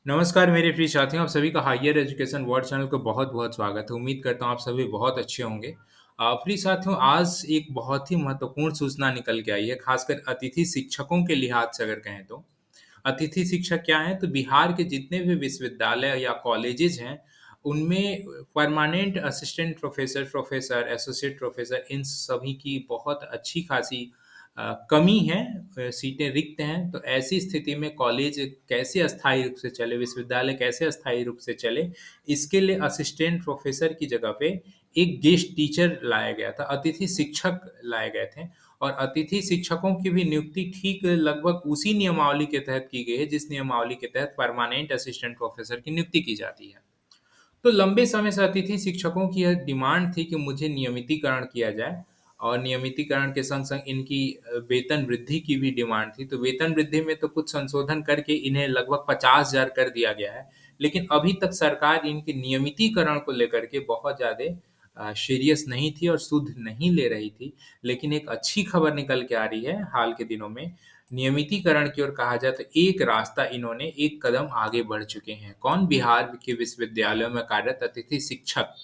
नमस्कार मेरे प्रिय साथियों, आप सभी का हायर एजुकेशन वर्ल्ड चैनल को बहुत-बहुत स्वागत है। उम्मीद करता हूँ आप सभी बहुत अच्छे होंगे। प्रिय साथियों, आज एक बहुत ही महत्वपूर्ण सूचना निकल के आई है, खासकर अतिथि शिक्षकों के लिहाज से अगर कहें तो। अतिथि शिक्षक क्या हैं? तो बिहार के जितने भी विश्वविद्यालय या कॉलेजेस हैं, उनमें permanent assistant professor, professor, associate professor इन सभी की बहुत अच्छी खासी कमी है, सीटें रिक्त हैं। तो ऐसी स्थिति में कॉलेज कैसे अस्थायी रूप से चले, विश्वविद्यालय कैसे अस्थायी रूप से चले, इसके लिए असिस्टेंट प्रोफ़ेसर की जगह पे एक गेस्ट टीचर लाया गया था, अतिथि शिक्षक लाए गए थे। और अतिथि शिक्षकों की भी नियुक्ति ठीक लगभग उसी नियमावली के तहत की गई है, जिस नियमावली के तहत परमानेंट असिस्टेंट प्रोफ़ेसर की नियुक्ति की जाती है। तो लंबे समय से अतिथि शिक्षकों की यह डिमांड थी कि मुझे नियमितीकरण किया जाए और नियमितीकरण के संग-संग इनकी वेतन वृद्धि की भी डिमांड थी। तो वेतन वृद्धि में तो कुछ संशोधन करके इन्हें लगभग 50,000 कर दिया गया है। लेकिन अभी तक सरकार इनके नियमितीकरण को लेकर के बहुत ज़्यादा सीरियस नहीं थी और सुध नहीं ले रही थी। लेकिन एक अच्छी खबर निकल के आ रही है हाल के दिनों में, नियमितीकरण की ओर कहा जाए तो एक रास्ता इन्होंने एक कदम आगे बढ़ चुके हैं। कौन? बिहार के विश्वविद्यालयों में कार्यरत अतिथि शिक्षक।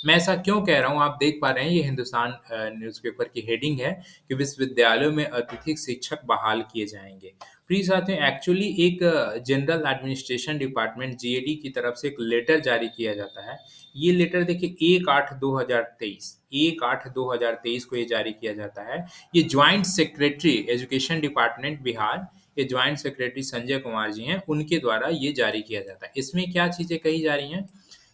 मैं ऐसा क्यों कह रहा हूँ? आप देख पा रहे हैं ये हिंदुस्तान न्यूज़पेपर की हेडिंग है कि विश्वविद्यालयों में अतिथि शिक्षक बहाल किए जाएँगे। प्लीज़ साथियों, एक्चुअली एक जनरल एडमिनिस्ट्रेशन डिपार्टमेंट जीएडी की तरफ से एक लेटर जारी किया जाता है। ये लेटर देखिए 1/8/2023 को ये जारी किया जाता है। ये joint secretary education department Bihar, ये जॉइंट सेक्रेटरी संजय कुमार जी हैं, उनके द्वारा ये जारी किया जाता है। इसमें क्या चीज़ें कही जा रही हैं?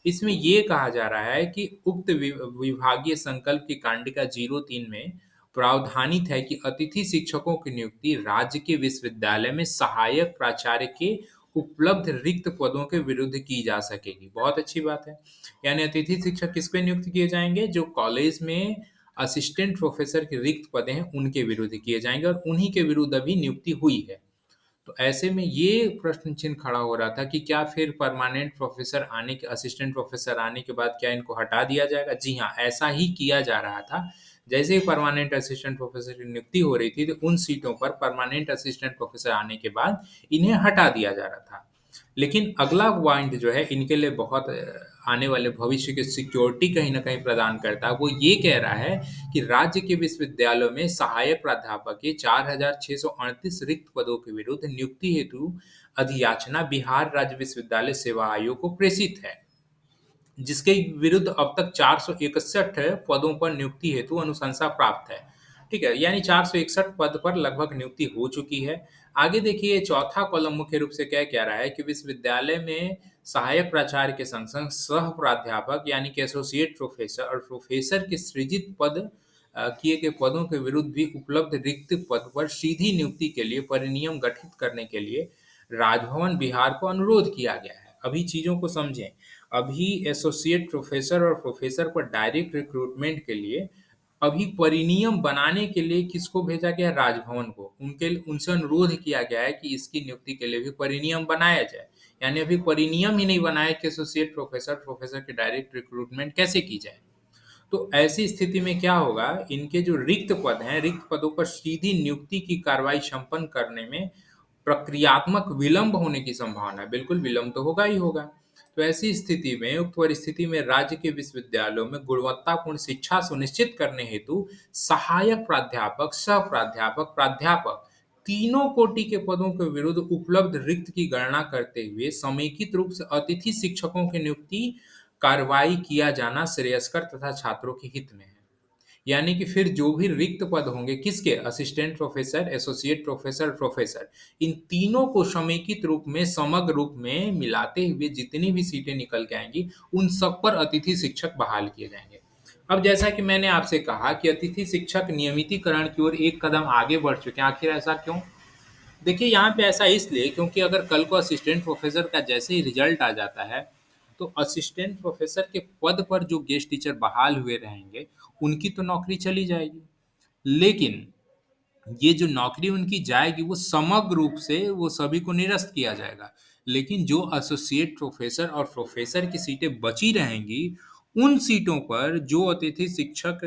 इसमें ये कहा जा रहा है कि उक्त विभागीय संकल्प की कांडिका 03 में प्रावधानित है कि अतिथि शिक्षकों की नियुक्ति राज्य के विश्वविद्यालय में सहायक प्राचार्य के उपलब्ध रिक्त पदों के विरुद्ध की जा सकेगी। बहुत अच्छी बात है। यानी अतिथि शिक्षक किस पे नियुक्त किए जाएँगे? जो कॉलेज में असिस्टेंट प्रोफ़ेसर के रिक्त पद हैं, उनके विरुद्ध किए जाएँगे और उन्हीं के विरुद्ध अभी नियुक्ति हुई है। तो ऐसे में ये प्रश्न चिन्ह खड़ा हो रहा था कि क्या फिर परमानेंट प्रोफ़ेसर आने के असिस्टेंट प्रोफ़ेसर आने के बाद क्या इनको हटा दिया जाएगा? जी हाँ, ऐसा ही किया जा रहा था। जैसे ही परमानेंट असिस्टेंट प्रोफ़ेसर की नियुक्ति हो रही थी, तो उन सीटों पर परमानेंट असिस्टेंट प्रोफ़ेसर आने के बाद इन्हें हटा दिया जा रहा था। लेकिन अगला पॉइंट जो है इनके लिए बहुत आने वाले भविष्य की सिक्योरिटी कहीं न कहीं प्रदान करता है। वो ये कह रहा है कि राज्य के विश्वविद्यालयों में सहायक प्राध्यापक के 4,638 रिक्त पदों के विरुद्ध नियुक्ति हेतु अधियाचना बिहार राज्य विश्वविद्यालय सेवा आयोग को प्रेषित है। जिसके विरुद्ध अब तक 461 पदों पर नियुक्ति हेतु अनुशंसा प्राप्त है। ठीक है? यानी 461 पद पर लगभग नियुक्ति हो चुकी है। आगे देखिए चौथा कॉलम मुख्य रूप से क्या कह रहा है कि विश्वविद्यालय में सहायक प्राचार्य के संग-संग सह प्राध्यापक यानी कि एसोसिएट प्रोफ़ेसर और प्रोफ़ेसर के सृजित पद किए गए पदों के विरुद्ध भी उपलब्ध रिक्त पद पर सीधी नियुक्ति के लिए परिनियम गठित करने के लिए राजभवन बिहार को अनुरोध किया गया है। अभी चीज़ों को समझें। अभी एसोसिएट प्रोफ़ेसर और प्रोफ़ेसर पर डायरेक्ट रिक्रूटमेंट के लिए अभी परिनियम बनाने के लिए किसको भेजा गया है? राजभवन को। उनसे अनुरोध किया गया है कि इसकी नियुक्ति के लिए भी परिनियम बनाया जाए। यानी अभी परिनियम ही नहीं बना है कि एसोसिएट प्रोफ़ेसर, प्रोफ़ेसर की डायरेक्ट रिक्रूटमेंट कैसे की जाए। तो ऐसी स्थिति में क्या होगा, इनके जो रिक्त पद हैं, रिक्त पदों पर सीधी नियुक्ति की कार्रवाई संपन्न करने में प्रक्रियात्मक विलंब होने की संभावना है। बिल्कुल विलंब तो होगा ही होगा। तो ऐसी स्थिति में उक्त परिस्थिति में राज्य के विश्वविद्यालयों में गुणवत्तापूर्ण शिक्षा सुनिश्चित करने हेतु सहायक प्राध्यापक, सह प्राध्यापक, प्राध्यापक तीनों कोटि के पदों के विरुद्ध उपलब्ध रिक्त की गणना करते हुए समेकित रूप से अतिथि शिक्षकों की नियुक्ति कार्रवाई किया जाना श्रेयस्कर तथा छात्रों के हित में है। यानी कि फिर जो भी रिक्त पद होंगे किसके? Assistant professor, associate professor, professor इन तीनों को समेकित रूप में, समग्र रूप में मिलाते हुए जितनी भी सीटें निकल के आएँगी, उन सब पर अतिथि शिक्षक बहाल किए जाएँगे। अब जैसा कि मैंने आपसे कहा कि अतिथि शिक्षक नियमितीकरण की ओर एक कदम आगे बढ़ चुके हैं। आखिर ऐसा क्यों? देखिए, यहाँ पे ऐसा इसलिए क्योंकि अगर कल को असिस्टेंट प्रोफ़ेसर का जैसे ही रिज़ल्ट आ जाता है, तो असिस्टेंट प्रोफ़ेसर के पद पर जो गेस्ट टीचर बहाल हुए रहेंगे, उनकी तो नौकरी चली जाएगी। लेकिन ये जो नौकरी उनकी जाएगी वो समग्र रूप से वो सभी को निरस्त किया जाएगा। लेकिन जो एसोसिएट प्रोफ़ेसर और प्रोफ़ेसर की सीटें बची रहेंगी, उन सीटों पर जो अतिथि शिक्षक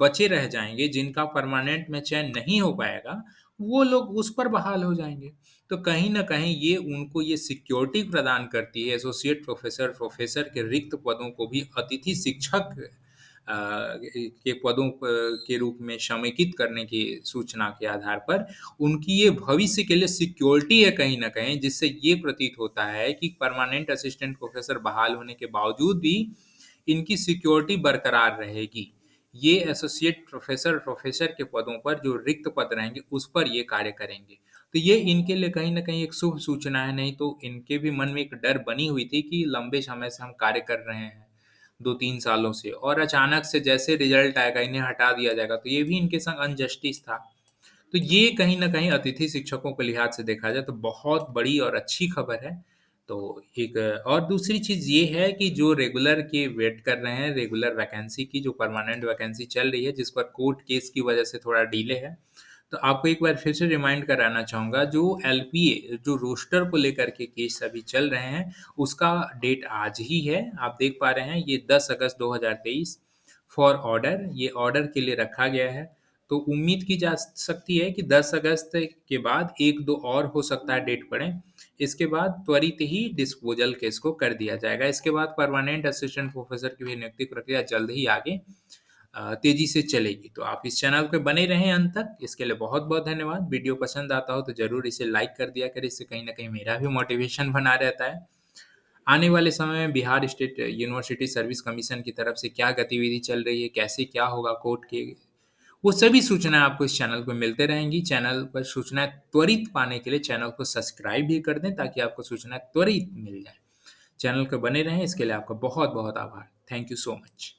बचे रह जाएँगे, जिनका परमानेंट में चयन नहीं हो पाएगा, वो लोग उस पर बहाल हो जाएँगे। तो कहीं न कहीं ये उनको ये सिक्योरिटी प्रदान करती है, एसोसिएट प्रोफ़ेसर, प्रोफ़ेसर के रिक्त पदों को भी अतिथि शिक्षक के पदों के रूप में समेकित करने की सूचना के आधार पर उनकी ये भविष्य के लिए सिक्योरिटी है कहीं न कहीं, जिससे ये प्रतीत होता है कि परमानेंट असिस्टेंट प्रोफ़ेसर बहाल होने के बावजूद भी इनकी सिक्योरिटी बरकरार रहेगी। ये एसोसिएट प्रोफ़ेसर, प्रोफ़ेसर के पदों पर जो रिक्त पद रहेंगे, उस पर ये कार्य करेंगे। तो ये इनके लिए कहीं न कहीं एक शुभ सूचना है, नहीं तो इनके भी मन में एक डर बनी हुई थी कि लंबे समय से हम कार्य कर रहे हैं, 2-3 सालों से और अचानक से जैसे रिज़ल्ट आएगा, इन्हें हटा दिया जाएगा, तो ये भी इनके संग अनजस्टिस था। तो ये कहीं न कहीं अतिथि शिक्षकों के लिहाज से देखा जाए तो बहुत बड़ी और अच्छी खबर है। तो एक और दूसरी चीज़ ये है कि जो रेगुलर के वेट कर रहे हैं, रेगुलर वैकेंसी की जो परमानेंट वैकेंसी चल रही है, जिस पर कोर्ट केस की वजह से थोड़ा डिले है। तो आपको एक बार फिर से रिमाइंड कराना चाहूँगा, जो एलपीए जो रोस्टर को लेकर के केस अभी चल रहे हैं, उसका डेट आज ही है। आप देख पा रहे हैं, ये 10 अगस्त 2023 फॉर ऑर्डर, ये ऑर्डर के लिए रखा गया है। तो उम्मीद की जा सकती है कि 10 अगस्त के बाद 1-2 और हो सकता है डेट पड़ें। इसके बाद त्वरित ही डिस्पोज़ल केस को कर दिया जाएगा। इसके बाद परमानेंट असिस्टेंट प्रोफ़ेसर की भी नियुक्ति प्रक्रिया जल्द ही आगे तेज़ी से चलेगी। तो आप इस चैनल पे बने रहें अंत तक। इसके लिए बहुत-बहुत धन्यवाद। वीडियो पसंद आता हो तो ज़रूर इसे लाइक कर दिया करें, इससे कहीं न कहीं मेरा भी मोटिवेशन बना रहता है। आने वाले समय में Bihar state university service commission की तरफ से क्या गतिविधि चल रही है, कैसे क्या होगा कोर्ट के, वो सभी सूचनाएँ आपको इस चैनल पे मिलते रहेंगी। चैनल पर सूचनाएँ त्वरित पाने के लिए चैनल को सब्सक्राइब भी कर दें ताकि आपको सूचनाएँ त्वरित मिल जाएँ। चैनल पे बने रहें, इसके लिए आपका बहुत-बहुत आभार। Thank you so much.